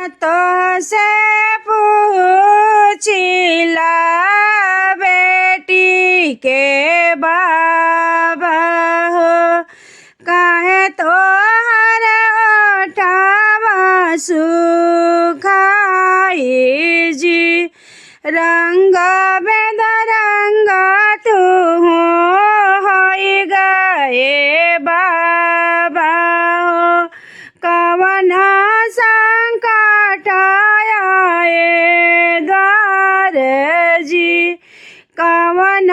तो से पूछिला बेटी के बाबा हो, काहे तोहर ओठवा सुखाई जी। रंग बेदरंग तू होई गए बाबा हो, कवन संकट आए द्वार जी। कवन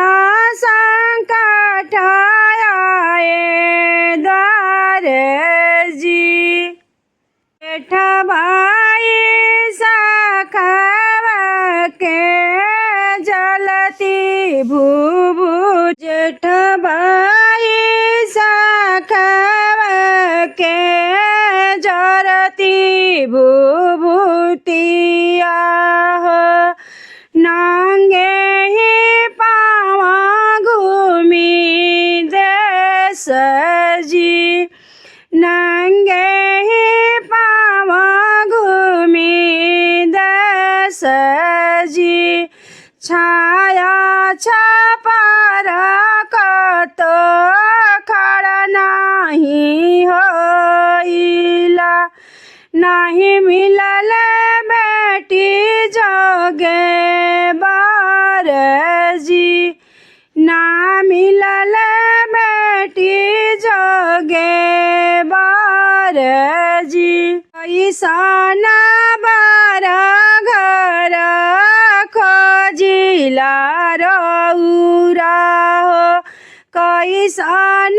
संकट आए द्वार जी। जेठ भाई सखवा के जलती भूभू, जेठ भाई सखवा के जरती भूभूतिया हो, नांगे ही पावा घूमी देश जी। नंगे ही पावा घूमी देश जी। छाया छपर कतो खड़ा नहीं होइला, नहीं मिलल बेटी जोगे बार जी। ना मिलल बेटी जोगे बार जी। ऐसन बार घर खोजिला रौरा हो, कैसन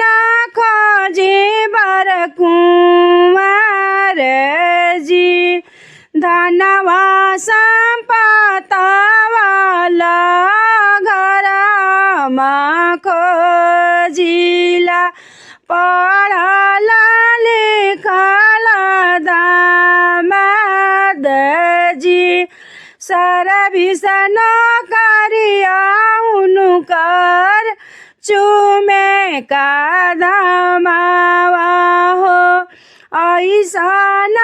खोजी बर कुंवर जी। धनवा संपत्ति वाला घर खोजिला, पढ़ल लिखल दामाद जी। सर्विस नौकरिया उनकर चूमे का दामावा हो, ऐसन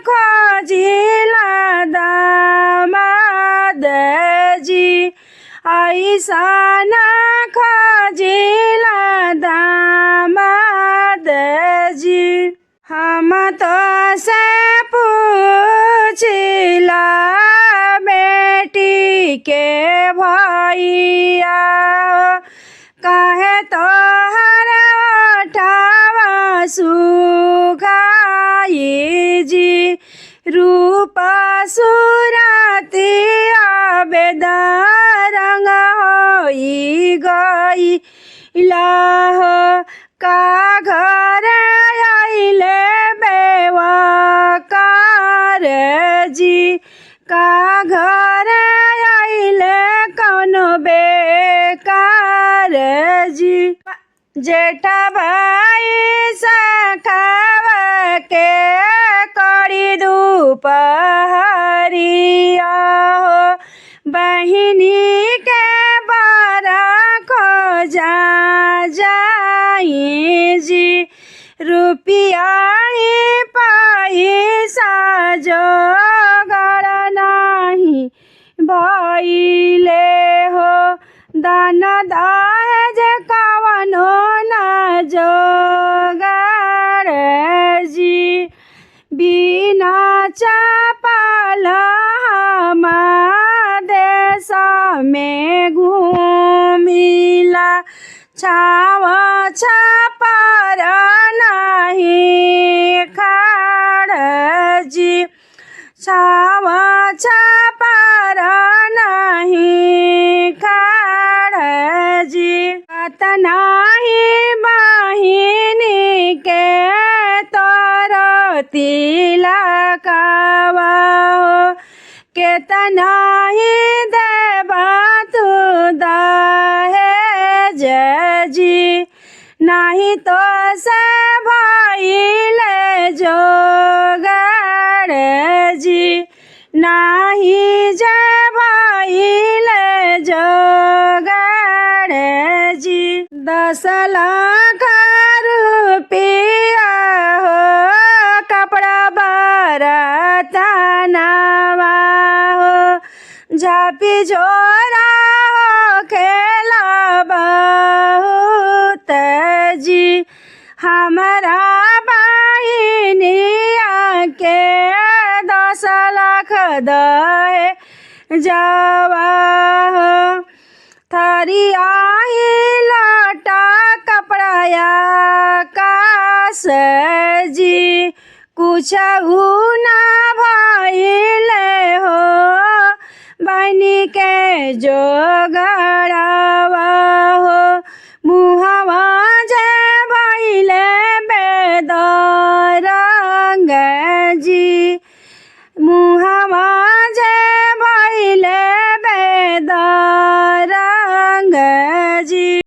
खोजिला दामाद जी। ऐसन खोजिला दामाद जी। हम तो से पूछिला बेटी के भैया हो, काहे तोहर ओठवा सुखाई जी। रूप सुरतिया बेदरंग होई गइला हो, का घर आइले बेवकार जी। का घर आइले कौनो बेकार जी। जेठ भाई सखवा के करी दुपहरिया हो, बहिनी के बारा खोजा जाई जी। रुपिया ही पैसा जोगाड़ नहीं भइले हो, दान दहेज कवनो न जोगाड़ जी। बिना चपल हम देश में घूमिला, छाव छपर नहीं खाड़ जी। छाव छपर नहीं खाड़ जी। कतना ही बहिनी के तोर तिलकवा हो, केतना ही देबा तू दहेज जी। नहीं तो से भइले जोगाड़ जी। नहीं जे भइले जोगाड़ जी। 10 लाख रुपया हो कपड़ा बरता नावा हो झापी झोरा हो खेला बहुत जी हमारा बहिनिया के 10 लाख दहे जावा हो थरिया लटा कपड़ाया कास जी कुछ ना भइले हो बनी के जोगड़ा